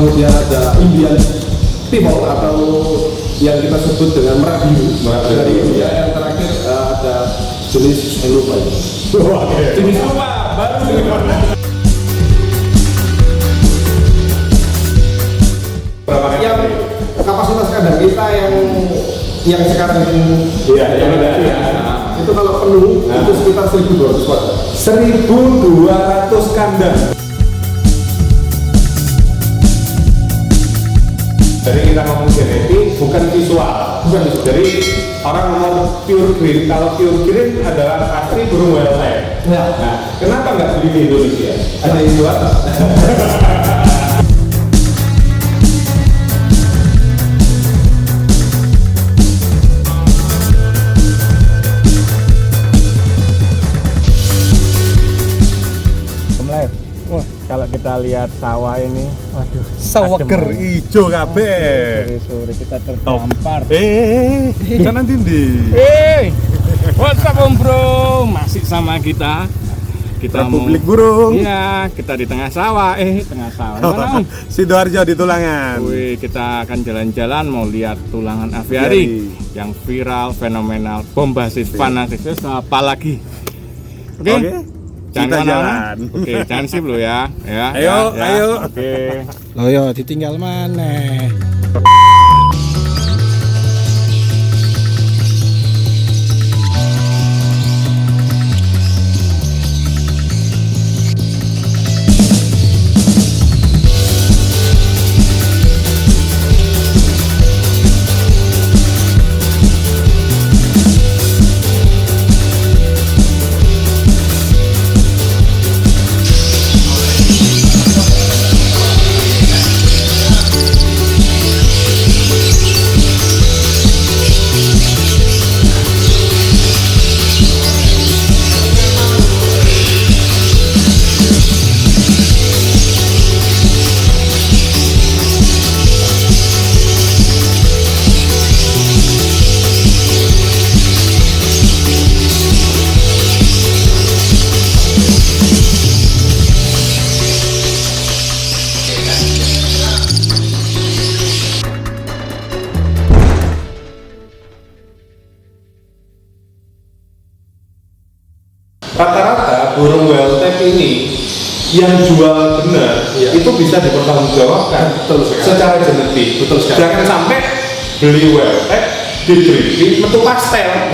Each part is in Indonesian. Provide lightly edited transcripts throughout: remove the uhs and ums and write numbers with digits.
Kemudian ada Indian Timor atau yang kita sebut dengan Merabiu dari India. Yang terakhir ada jenis saya lupa ya. Jenis apa? Baru yang kapasitas kandang kita yang sekarang itu kalau penuh itu sekitar 1.200 watt. 1.200 kandang. Jadi kita ngomong genetik bukan visual. Jadi orang ngomong pure green. Kalau pure green adalah asli burung wildlife. Nah, kenapa nggak beli di Indonesia? Ada yang jual? Wah, kalau kita lihat sawah ini, waduh, Saweger ijo kabeh. Sore kita terdampar. Kanan tindi. What's up Om Bro? Masih sama kita. Kita Republik Burung. Iya, kita di tengah sawah. Tengah sawah. Mana Om? Sidoarjo di Tulangan. Wih, kita akan jalan-jalan mau lihat tulangan aviari yang viral, fenomenal, bombastis, fanatik, apalagi. Oke. Jangan jalan. Oke, jangan sip lo ya. Ayo. Oke. Loyo ditinggal mana? Rata-rata burung wildlife ini yang jual benar itu bisa dipertanggungjawabkan secara genetik. Betul sekali. Jangan sampai beli wildlife diberi metu pastel.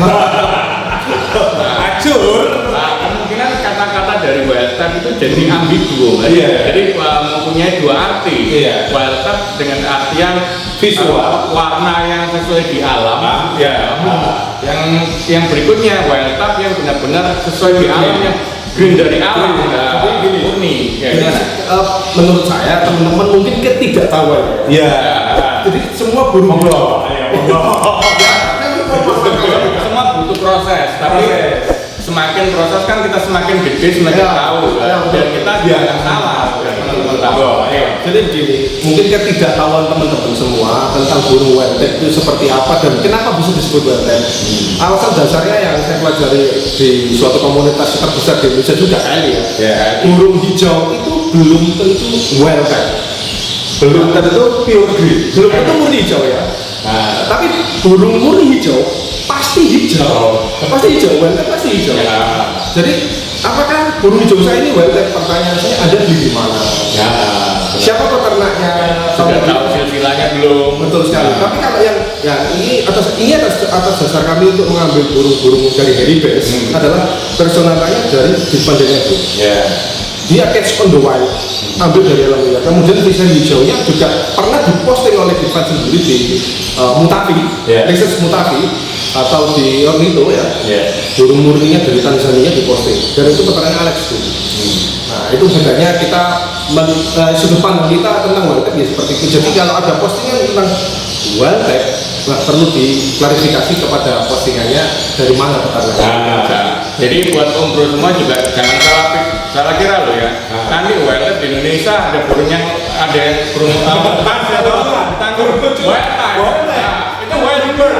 Acur. Kemungkinan kata-kata dari wildlife itu jadi ambigu. Jadi mempunyai dua arti. Wildlife dengan artian visual, warna yang sesuai di alam. Yang berikutnya wildlife yang benar-benar sesuai di alam, yang green dari alam. Murni. Menurut saya teman-teman mungkin ketidaktahuan. Jadi semua burung Semua butuh proses, tapi semakin proses kan kita semakin gede, semakin tahu. Dan kita jangan salah. Jadi begini, mungkin ketidaktahuan teman-teman semua tentang burung wildlife itu seperti apa dan kenapa bisa disebut wildlife. Alasan dasarnya yang saya pelajari di suatu komunitas terbesar di Indonesia juga kali burung hijau itu belum tentu wildlife, belum tentu pure green, belum tentu murni hijau ya. Tapi burung murni hijau pasti hijau, wildlife pasti hijau. Jadi apakah burung hijau saya ini wildlife? Pertanyaan saya, ada di mana? Siapa peternaknya? Sudah tahu silsilahnya belum? Betul sekali. Tapi kalau yang ini atas dasar kami untuk mengambil burung-burung dari Heribes adalah personalnya dari Dispandennya itu. Dia catch on the wild, ambil dari alam liar. Kemudian desain hijaunya juga pernah diposting oleh Dispan sendiri di Mutafi, research Mutafi atau di Ornito burung murninya dari Tanzania diposting. Dan itu keterangan Alex itu. Nah itu bedanya kita sudut pandang kita tentang wildlife ya seperti itu. Jadi kalau ada postingan tentang wildlife perlu diklarifikasi kepada postingannya dari mana peternaknya. Jadi buat Om Bro semua juga jangan salah kira lo ya. Nanti wildlife di Indonesia ada burung yang burung tanggur wildlife. Itu wild bird.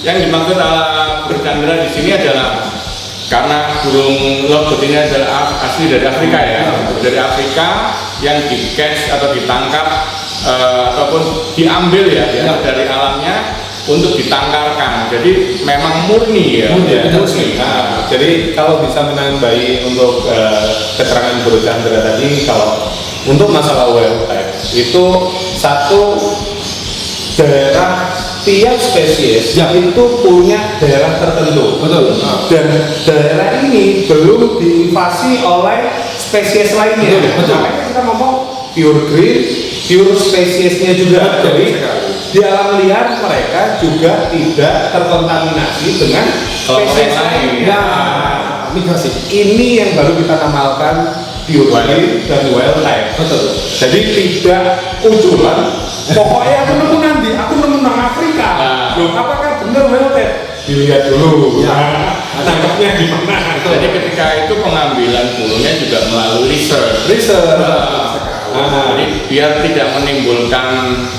Yang dimaksud bercandra di sini adalah karena burung lobster ini adalah asli dari Afrika ya, dari Afrika yang di catch atau ditangkap ataupun diambil ya dari alamnya untuk ditangkarkan. Jadi memang murni ya. Murni. Nah, jadi kalau bisa menambahi untuk keterangan Bro Chandra tadi, kalau untuk masalah wildlife itu satu daerah tiap spesies itu punya daerah tertentu. Betul. Dan daerah ini belum diinvasi oleh spesies lainnya. Betul. Makanya kita ngomong pure green, pure spesiesnya juga. Jadi di alam liar mereka juga tidak terkontaminasi dengan spesies lain. Nah, migrasi. ini yang baru kita namakan pure green dan wildlife. Betul. Jadi tidak ujulan. Pokoknya aku nemu nanti, aku nemu nang Afrika. Loh, apakah benar wildlife? Dilihat dulu. Tangkapnya di mana? Jadi ketika itu pengambilan bulunya juga melalui research. Jadi biar tidak menimbulkan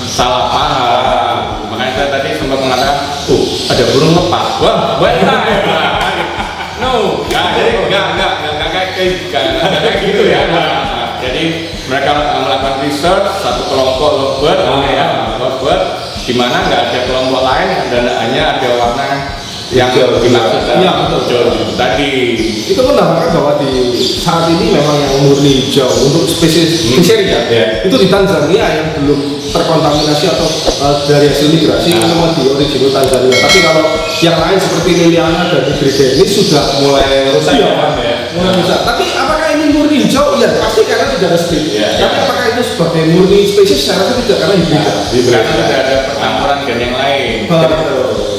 salah paham. Makanya saya tadi sempat mengatakan, ada burung lepas. Wah, wildlife. No, jadi enggak kayak gitu ya. Jadi mereka melakukan research satu kelompok lovebird, lovebird, di mana nggak ada kelompok lain dan hanya ada warna yang dimaksud hijau tadi. Itu menambahkan bahwa di saat ini memang yang murni hijau untuk spesies fishery itu di Tanzania yang belum terkontaminasi atau dari hasil migrasi memang di original Tanzania. Tapi kalau yang lain seperti Liliana dan Hybrid ini sudah mulai rusak mulai rusak. Tapi apakah ini murni hijau? Ya pasti karena tidak resmi. Tapi apakah itu sebagai murni spesies? Saya rasa tidak, karena hybrid. Karena tidak ada percampuran gen yang lain.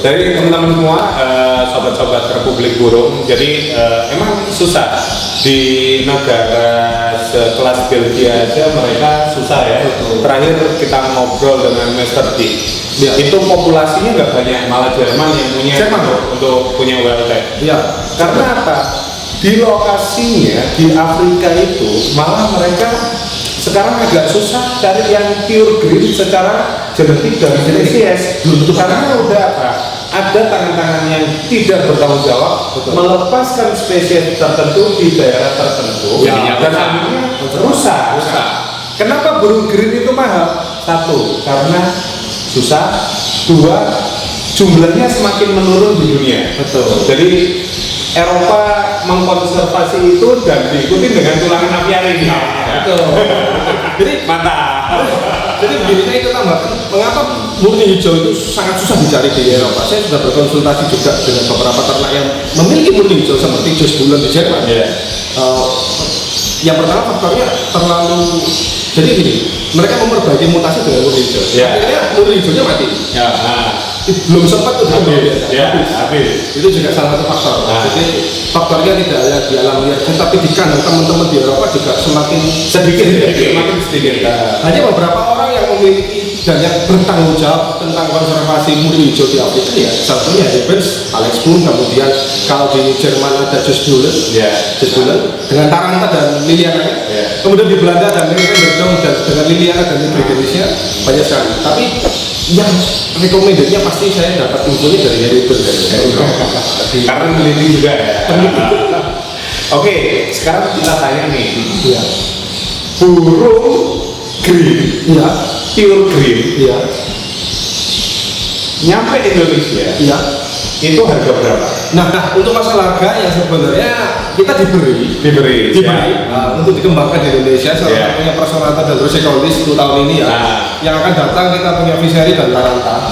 Dari teman-teman semua, sobat-sobat Republik Burung, jadi emang susah di negara sekelas Belgia aja mereka susah ya. Terakhir kita ngobrol dengan Mr. D, itu populasinya nggak banyak, malah Jerman yang punya untuk punya wildlife. Karena apa? Di lokasinya di Afrika itu malah mereka sekarang agak susah cari yang pure green secara genetik dari spesies. Karena udah apa? Ada tangan-tangan yang tidak bertanggung jawab melepaskan spesies tertentu di daerah tertentu dan akhirnya rusak. Kenapa burung green itu mahal? Satu, karena susah. Dua, jumlahnya semakin menurun di dunia. Jadi Eropa mengkonservasi itu dan diikuti dengan tulangan apiari ini. Jadi mantap. Jadi begini, saya itu tambahkan mengapa murni hijau itu sangat susah dicari di Eropa. Saya sudah berkonsultasi juga dengan beberapa ternak yang memiliki murni hijau seperti Jos Bulan di Jerman. Yang pertama faktornya terlalu, jadi gini, mereka memperbaiki mutasi dengan murni hijau. Akhirnya murni hijaunya mati. Belum sempat tuh habis. Itu juga salah satu faktor. Jadi faktornya tidak hanya di alam liar, tapi di kandang teman-teman di Eropa juga semakin sedikit. Hanya beberapa orang yang memiliki dan yang bertanggung jawab tentang konservasi murni hijau di Afrika ya. Satunya Hebens, Alex Boom, kemudian kalau di Jerman ada Jos Bulen, dengan Taranta dan Liliana. Kemudian di Belanda ada Megan Berdong dan dengan Liliana dan Indonesia banyak sekali. Tapi yang recommendednya pasti saya dapat infonya dari Hebens. Karena meneliti juga ya. Oke, sekarang kita tanya nih. Burung green, pure green, nyampe Indonesia, itu harga berapa? Nah, untuk masalah harga yang sebenarnya kita diberi untuk dikembangkan di Indonesia. Salah satunya Personata dan Rosecolis 10 tahun ini yang akan datang kita punya Fishery dan Taranta.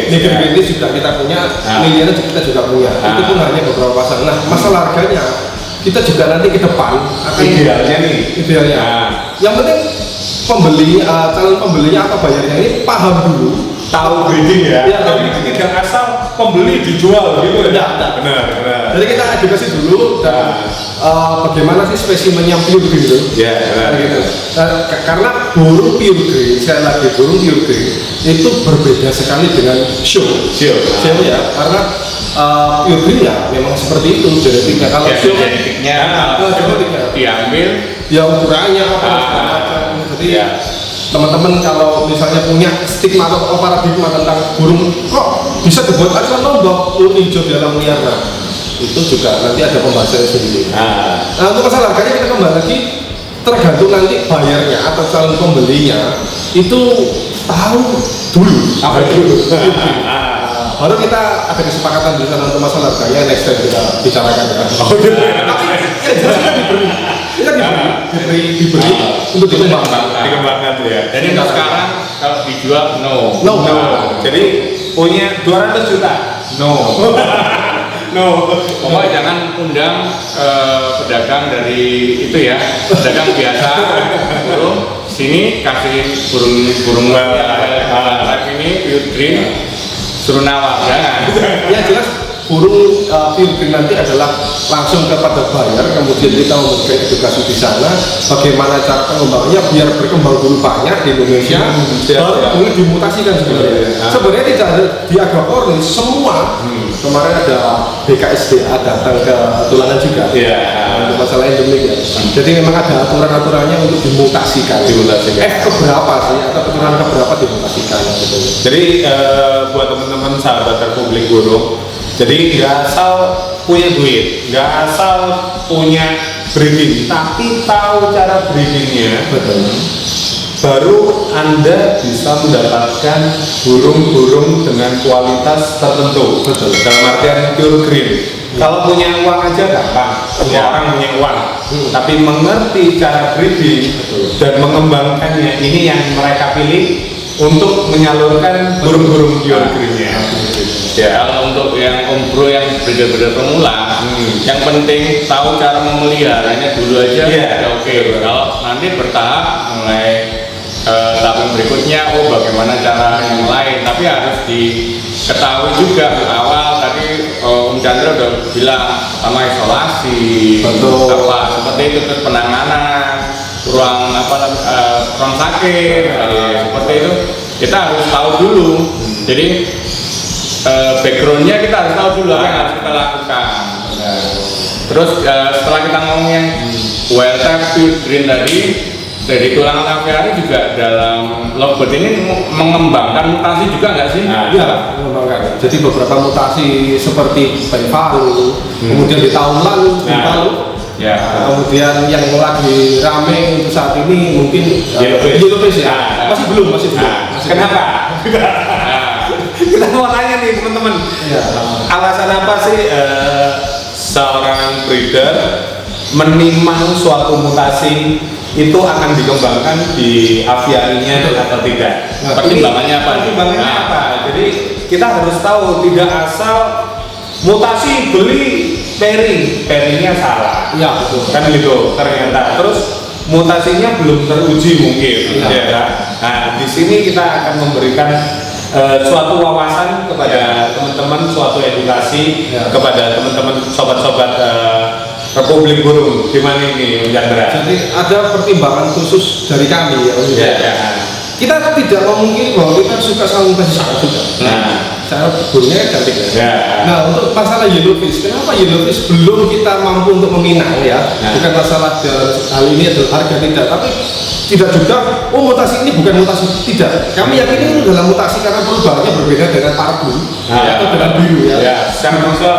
Nigger British juga kita punya, Liliana kita juga punya. Itu pun hanya beberapa pasang. Nah, masalah harganya kita juga nanti ke depan akan idealnya. Yang penting pembeli, calon pembelinya atau bayarnya ini paham dulu, tahu breeding ya. Jadi tidak asal pembeli dijual gitu ya. Benar. Jadi kita edukasi dulu dan bagaimana sih spesimennya pure green itu. Gitu. Karena burung pure green, sekali lagi burung pure green itu berbeda sekali dengan show ya. Karena pure green ya memang seperti itu genetiknya. Kalau show genetiknya diambil ya ukurannya apa macam. Jadi teman-teman kalau misalnya punya stigma atau paradigma tentang burung kok bisa dibuat aja nombok murni hijau di alam liar, itu juga nanti ada pembahasannya sendiri. Nah, untuk masalah harganya kita kembali lagi tergantung nanti bayarnya atau calon pembelinya itu tahu dulu Apa dulu? baru kita ada kesepakatan di sana untuk masalah harganya next time kita bicarakan ya. Tapi ya jelas kita diberi untuk dikembangkan. Dikembangkan tuh ya. Jadi untuk sekarang kalau dijual no. No. Jadi punya 200 juta. No. No. Pokoknya jangan undang pedagang dari itu ya, pedagang biasa burung sini kasih burung ini pure green suruh nawar, jangan. Ya jelas burung pure green nanti adalah langsung kepada buyer, kemudian kita memberikan edukasi di sana bagaimana cara pengembangannya biar berkembang dulu banyak di Indonesia, baru kemudian dimutasikan sebenarnya. Sebenarnya tidak ada di Aquapornis semua. Kemarin ada BKSDA datang ke Tulangan juga untuk masalah endemik ya. Jadi memang ada aturan-aturannya untuk dimutasikan. Keberapa sih atau keturunan keberapa dimutasikan gitu. Jadi buat teman-teman sahabat Republik Burung, jadi nggak asal punya duit, nggak asal punya breeding, tapi tahu cara breedingnya. Betul. Baru Anda bisa mendapatkan burung-burung dengan kualitas tertentu. Betul. Dalam artian pure green. Kalau punya uang aja gampang, semua orang punya uang. Tapi mengerti cara breeding dan mengembangkannya, ini yang mereka pilih untuk menyalurkan burung-burung pure greennya. Ya, kalau untuk yang ombro yang breeder-breeder pemula, yang penting tahu cara memeliharanya dulu aja. Ya, oke. Kalau nanti bertahap mulai tahun berikutnya, bagaimana cara yang lain, tapi harus diketahui juga awal. Tadi Om Chandra udah bilang sama isolasi, seperti itu, terus penanganan, ruang sakit, seperti itu kita harus tahu dulu. Jadi backgroundnya kita harus tahu dulu apa yang harus kita lakukan. Terus setelah kita ngomong yang wild type pure green tadi, dari tulangan aviari juga dalam lovebird ini mengembangkan mutasi juga nggak sih? Iya, mengembangkan. Jadi beberapa mutasi seperti Palu, kemudian di tahun lalu di Palu, kemudian yang lagi rame untuk saat ini mungkin Yellowfish ya. Masih belum. Kenapa? Kita mau tanya nih teman-teman, alasan apa sih seorang breeder menimang suatu mutasi itu akan dikembangkan di aviarinya atau tidak? Pertimbangannya apa? Jadi kita harus tahu, tidak asal mutasi beli pairingnya salah. Iya, betul. Kan gitu ternyata. Terus mutasinya belum teruji mungkin. Nah, di sini kita akan memberikan suatu wawasan kepada teman-teman, suatu edukasi kepada teman-teman sobat-sobat Republik Burung. Gimana ini, Om Chandra? Jadi ada pertimbangan khusus dari kami ya. Kita tidak memungkiri bahwa kita suka sama mutasi, sangat suka. Cara burungnya cantik ya. Nah, untuk masalah Yellowfish, kenapa Yellowfish belum kita mampu untuk meminang ya? Bukan masalah hal ini adalah harga tidak, tapi tidak juga mutasi ini bukan mutasi, tidak. Kami yakin ini adalah mutasi karena perubahannya berbeda dengan parbu atau dengan biru ya. Secara visual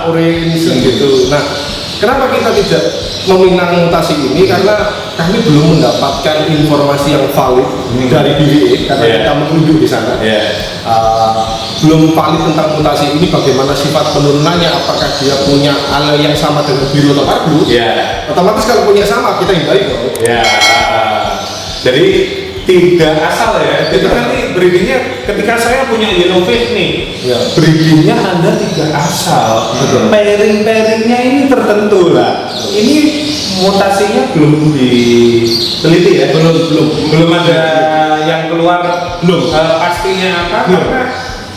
orange gitu. Nah, kenapa kita tidak meminang mutasi ini? Karena kami belum mendapatkan informasi yang valid dari BVA karena kita menunjuk di sana. Belum valid tentang mutasi ini, bagaimana sifat penurunannya, apakah dia punya alel yang sama dengan biru atau parbu. Otomatis kalau punya sama kita hindari dong. Jadi tidak asal ya. Jadi nanti breedingnya ketika saya punya Yellowfish nih, breedingnya Anda tidak asal. Pairingnya ini tertentu lah. Ini mutasinya belum diteliti ya. Belum ada yang keluar. Pastinya apa? Karena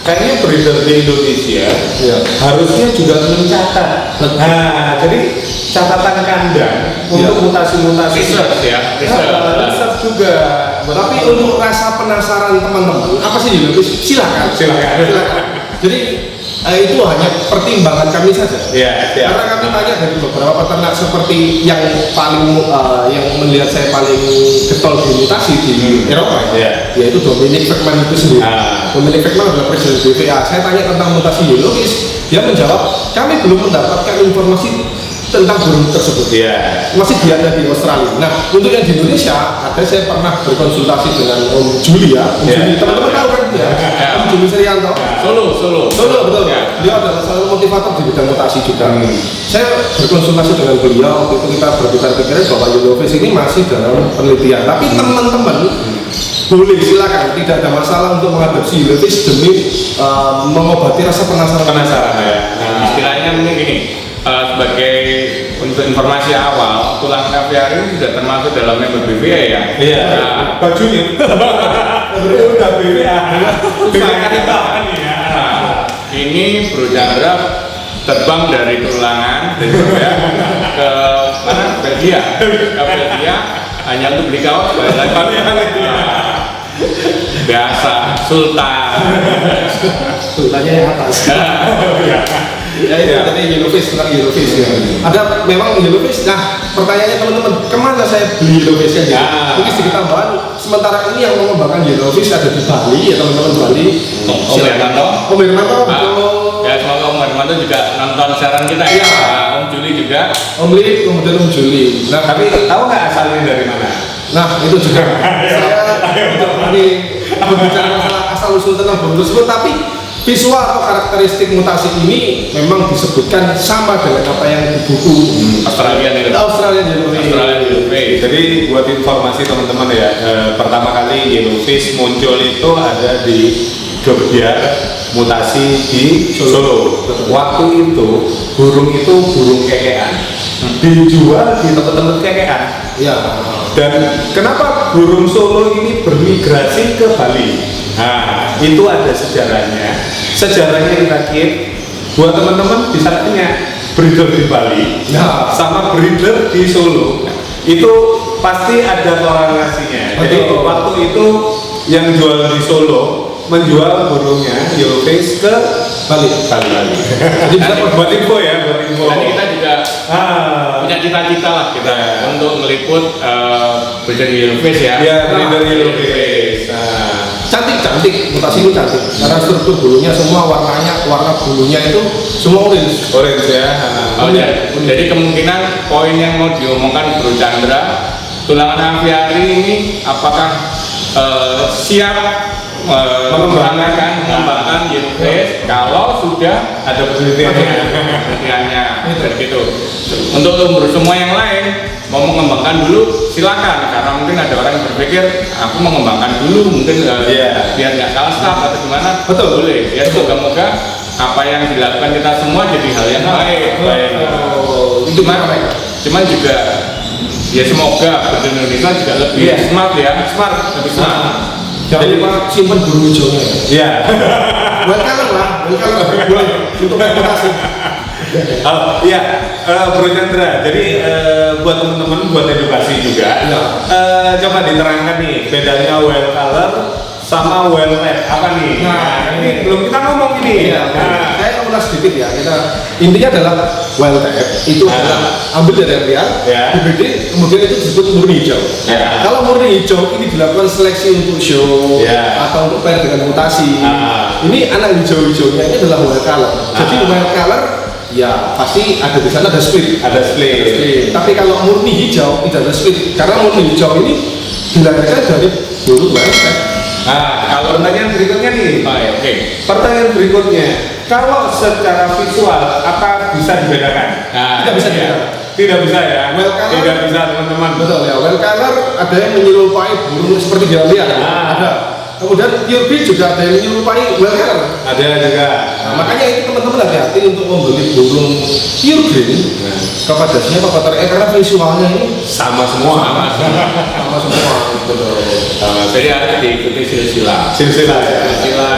kayaknya breeder di Indonesia harusnya juga mencatat. Nah, jadi catatan kandang untuk mutasi-mutasi research juga. Tapi untuk rasa penasaran teman-teman, apa sih Yellowfish? Silakan. Jadi itu hanya pertimbangan kami saja. Karena kami tanya dari beberapa peternak seperti yang paling yang melihat saya paling getol di mutasi di Eropa, yaitu Dominic Beckman itu sendiri. Dominic Beckman adalah presiden BVA. Saya tanya tentang mutasi Yellowfish, dia menjawab kami belum mendapatkan informasi tentang burung tersebut. Masih ada di Australia. Nah, untuk yang di Indonesia, saya pernah berkonsultasi dengan Om Juli ya. Om Juli, teman-teman tahu kan ya? Om Juli Serianto. Solo, betul. Dia adalah salah satu motivator di bidang mutasi juga. Saya berkonsultasi dengan beliau, waktu itu kita berbicara bahwa yellowfish ini masih dalam penelitian. Tapi teman-teman boleh silakan, tidak ada masalah untuk mengadopsi yellowfish demi mengobati rasa penasaran ya. Istilahnya mungkin gini, sebagai untuk informasi awal, tulang kaviar ini sudah termasuk dalam member BVA ya. Iya. Bajunya. Udah BVA. Ini Bro Chandra terbang dari Tulangan dan juga ke mana? Belgia. Ke Belgia hanya untuk beli kaos. Biasa Sultannya yang atas. Ya itu tadi yellowfish ya. Ada memang yellowfish. Nah, pertanyaannya teman-teman, kemana saya beli yellowfish ya? Mungkin sedikit tambahan. Sementara ini yang mengembangkan yellowfish ada di Bali ya teman-teman Bali. Om Hermanto. Ya semoga Om Hermanto juga nonton siaran kita ya. Om Juli juga. Om Lip, kemudian Om Juli. Nah, tapi tahu nggak asalnya dari mana? Nah, itu juga. Saya tidak berbicara masalah asal usul tentang burung tersebut, tapi visual atau karakteristik mutasi ini memang disebutkan sama dengan apa yang di buku Australian Yellowfish. Jadi buat informasi teman-teman ya, pertama kali yellowfish muncul itu ada di Jogja, mutasi di Solo. Waktu itu burung kekean, dijual di tempat-tempat kekean. Ya. Dan kenapa burung Solo ini bermigrasi ke Bali? Nah, itu ada sejarahnya. Sejarahnya kita keep. Buat teman-teman bisa tanya breeder di Bali, sama breeder di Solo. Itu pasti ada korelasinya. Jadi waktu itu yang jual di Solo menjual burungnya yellowfish ke Bali. Jadi bisa buat info ya, Dan kita juga punya cita-cita lah kita untuk meliput breeder yellowfish ya. Iya, breeder yellowfish. Cantik mutasi itu cantik karena struktur bulunya semua warna bulunya itu semua orange ya. Jadi kemungkinan poin yang mau diomongkan Bro Chandra, tulangan aviari ini apakah siap mengembangkan yellowfish kalau sudah ada penelitiannya begitu. Untuk umur semua yang lain mau mengembangkan dulu silakan, karena mungkin ada orang yang berpikir aku mengembangkan dulu mungkin biar nggak kalah start atau gimana. Betul, boleh ya. Semoga apa yang dilakukan kita semua jadi hal yang baik. Cuman juga ya semoga di Indonesia juga lebih smart, lebih smart. Jangan lupa simpan burung hijaunya. Iya. Welcome boleh untuk mutasi. Iya, Bro Chandra. Jadi buat teman-teman, buat edukasi juga. Coba diterangkan nih bedanya well color sama well red apa nih? Nah, ini belum kita ngomong ini. Saya ulas sedikit ya. Intinya adalah well red itu adalah ambil dari yang liar, dibedek, kemudian itu disebut murni hijau. Kalau murni hijau ini dilakukan seleksi untuk show atau untuk pair dengan mutasi. Ini anak hijau-hijaunya ini adalah well color. Jadi well color ya pasti ada di sana ada split. Tapi kalau murni hijau tidak ada split karena murni hijau ini dilahirkan dari burung well red. Kalau pertanyaan berikutnya nih, pertanyaan berikutnya, kalau secara visual apa bisa dibedakan? Tidak bisa dibedakan. Tidak bisa ya? Well color, tidak bisa teman-teman. Betul ya, well color ada yang menyerupai burung seperti dia lihat. Ada. Kemudian pure breed juga ada yang menyerupai well color. Ada juga. Makanya itu teman-teman hati-hati untuk membeli burung pure breed kepada siapa karena visualnya ini sama semua. Jadi harus diikuti silsilah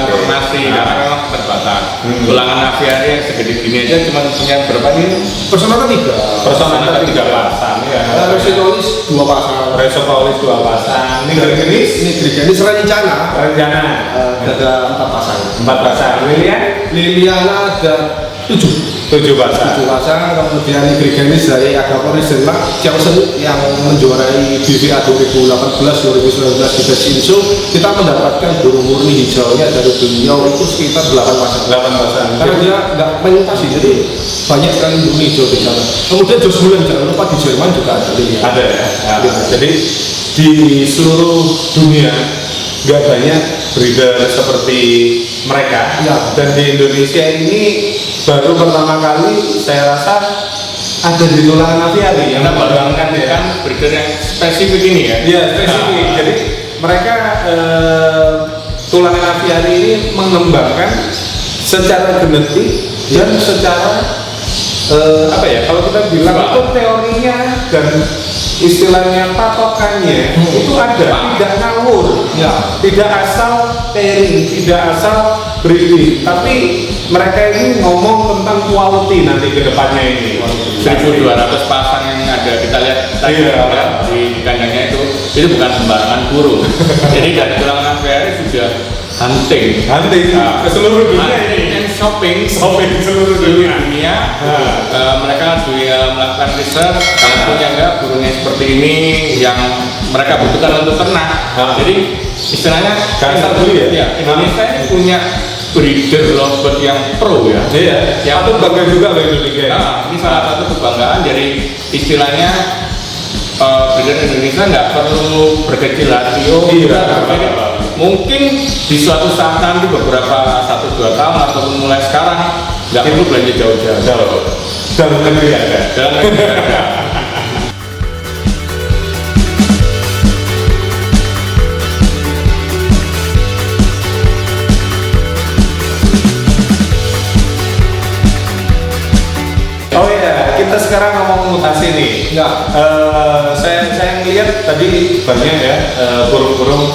informasi karena memang terbatas. Tulangan aviari yang segede gini aja cuma punya berapa nih? Personata 3 pasang ya. Residolis 2 pasang. Ini Grigenis rencana ada 4 pasang. Liliana Liliana ada 7 pasang. Kemudian Grigenis dari Agaporis Denmark, Chelsea yang menjuarai BVA 2018, 2019 di Best Inso, kita mendapatkan burung murni hijaunya dari beliau itu sekitar 8 pasang. Karena dia nggak mutasi, jadi banyak sekali murni hijau di sana. Kemudian Jos Muller, jangan lupa di Jerman juga ada. Ada ya. Jadi di seluruh dunia nggak banyak breeder seperti mereka, dan di Indonesia ini baru pertama kali saya rasa ada di Tulangan Aviari yang mengembangkan breeder yang spesifik ini ya. Iya, spesifik. Jadi mereka Tulangan Aviari ini mengembangkan secara genetik dan secara apa ya, kalau kita bilang itu teorinya dan istilahnya patokannya itu ada, tidak ngawur, tidak asal pairing, tidak asal breeding, tapi mereka ini ngomong tentang quality nanti ke depannya ini. 1.200 pasang yang ada kita lihat tadi di kandangnya itu bukan sembarangan burung. Jadi dari Tulangan Aviari sudah hunting ke seluruh dunia ini, shopping seluruh dunia. Mereka melakukan riset, kalau punya enggak burungnya seperti ini yang mereka butuhkan untuk ternak. Jadi istilahnya Indonesia ini punya breeder lovebird yang pro ya. Iya. Yang itu bangga juga loh Indonesia. Ini salah satu kebanggaan. Jadi istilahnya breeder Indonesia nggak perlu berkecil hati. Mungkin di suatu saat nanti beberapa 1-2 tahun ataupun mulai sekarang nggak perlu belanja jauh-jauh. Dalam negeri ada. Oh iya, kita sekarang ngomong mutasi nih. Saya ngeliat tadi banyak ya burung-burung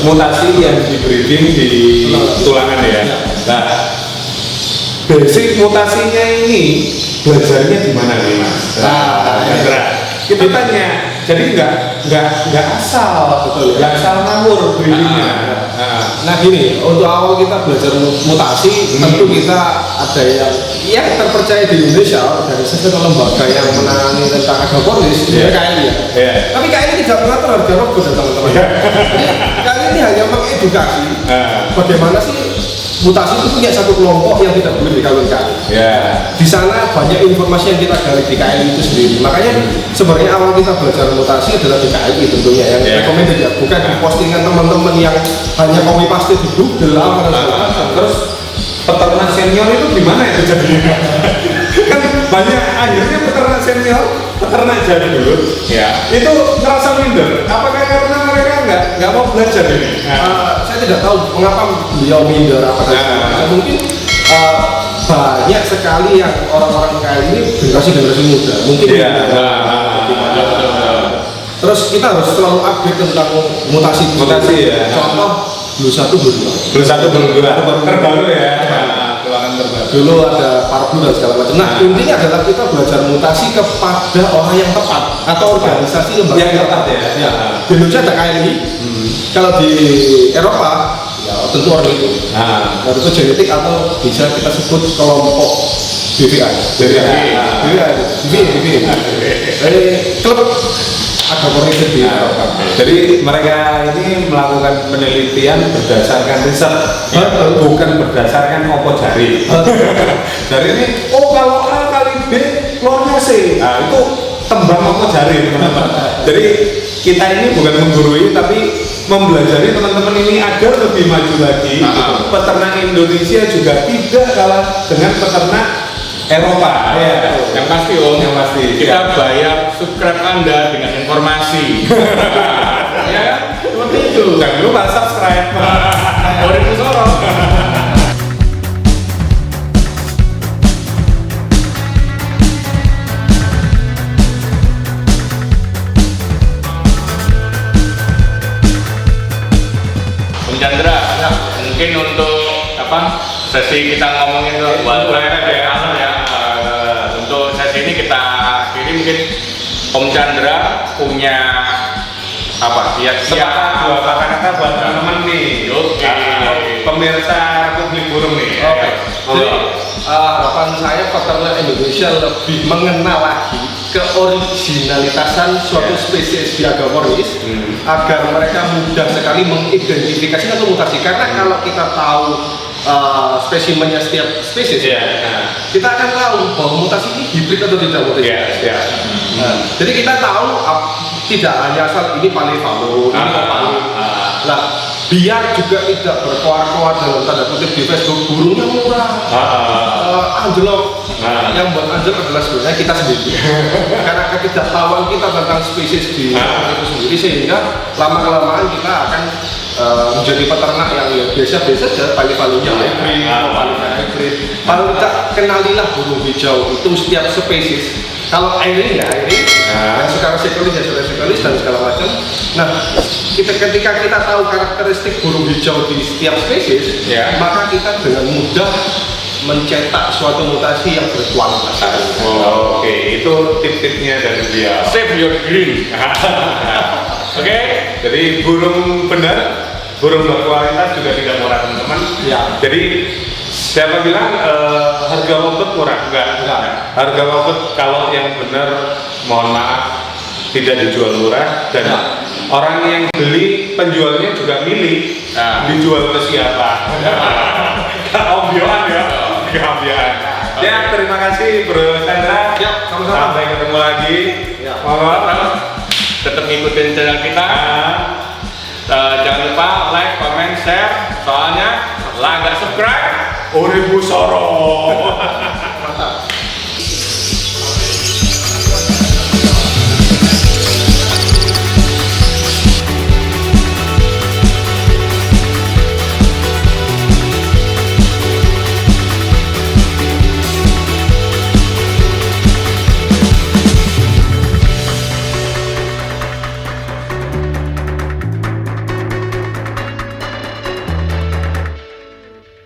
mutasi yang di breeding di Tulangan ya. Nah, basic mutasinya ini belajarnya di mana nih Mas? Kita tanya, jadi nggak asal, nggak asal ngawur breedingnya. Nah gini, untuk awal kita belajar mutasi, tentu kita ada yang terpercaya di Indonesia dari sesuatu lembaga yang menangani tentang Agaporis, KLI ya. Tapi KLI tidak mengatur harga robot ya teman-teman. KLI ini hanya mengedukasi bagaimana sih mutasi itu punya satu kelompok yang tidak boleh dikawinkan. Di sana banyak informasi yang kita gali di KLI itu sendiri. Makanya sebenarnya awal kita belajar mutasi adalah di KLI tentunya yang recommended ya, bukan di postingan teman-teman yang hanya copy paste di Google apa dan segala macam. Terus peternak senior itu gimana itu jadinya? Kan banyak akhirnya peternak senior, peternak jadul itu ngerasa minder. Apakah karena mereka nggak mau belajar ini? Saya tidak tahu mengapa beliau minder mungkin banyak sekali yang orang-orang kaya ini generasi muda mungkin terus kita harus selalu update tentang mutasi ya. Contoh Blue 1 Blue 2 terbaru ya. Tulangan terbaru. Dulu ada Parbu dan segala macam. Nah, intinya adalah kita belajar mutasi kepada orang yang tepat atau organisasi lembaga yang tepat ya. Di Indonesia ada KLI. Kalau di Eropa ya tentu orang itu. Itu genetik atau bisa kita sebut kelompok BVI. Klub Agaporis di Eropa. Jadi mereka ini melakukan penelitian berdasarkan riset, bukan berdasarkan opo jari. Jari ini, kalau A kali B keluarnya C. Nah itu tembang opo jari teman-teman. Jadi kita ini bukan menggurui tapi mempelajari teman-teman ini agar lebih maju lagi. Peternak Indonesia juga tidak kalah dengan peternak Eropa. Yang pasti kita bayar subscribe Anda dengan informasi. Ya, seperti itu. Jangan lupa subscribe. Boleh disorot. Om Chandra, mungkin untuk sesi kita ngomongin wildlife ya. Untuk sesi ini kita akhiri, mungkin Om Chandra punya dua kata buat teman-teman nih. Oke. pemirsa Republik Burung nih. Oke. Jadi harapan saya peternak Indonesia lebih mengenal lagi keoriginalitasan suatu spesies Diagamoris agar mereka mudah sekali mengidentifikasi atau mutasi. Karena kalau kita tahu spesimennya setiap spesies, kita akan tahu bahwa mutasi ini hibrid atau tidak mutasi. Jadi kita tahu tidak hanya asal ini Palefalo, ini Opaline. Nah, biar juga tidak berkoar-koar dalam tanda kutip di Facebook, burungnya murah. Anjlok. Yang buat anjlok adalah sebenarnya kita sendiri. Karena ketidaktahuan kita tentang spesies di itu sendiri, sehingga lama-kelamaan kita akan menjadi peternak yang biasa-biasa saja, Palefalonya hybrid, Opaline hybrid. Paling tidak kenalilah burung hijau itu setiap spesies. Kalau airing ya airing, yang sekarang sekulis ya sekulis dan segala macam. Nah, ketika kita tahu karakteristik burung hijau di setiap spesies, maka kita dengan mudah mencetak suatu mutasi yang berkualitas. Oke, itu tip-tipnya dari dia. Save your green. Oke, jadi burung benar, burung berkualitas juga tidak murah teman-teman. Jadi siapa bilang harga lobet murah? Enggak. Harga lobet kalau yang benar, mohon maaf, tidak dijual murah dan orang yang beli penjualnya juga milih dijual ke siapa. Obyoan ya. Ya, terima kasih Bro Chandra. Sama-sama. Sampai ketemu lagi. Tetap ngikutin channel kita. Jangan lupa like, comment, share. Soalnya setelah nggak subscribe, Uribu Soro.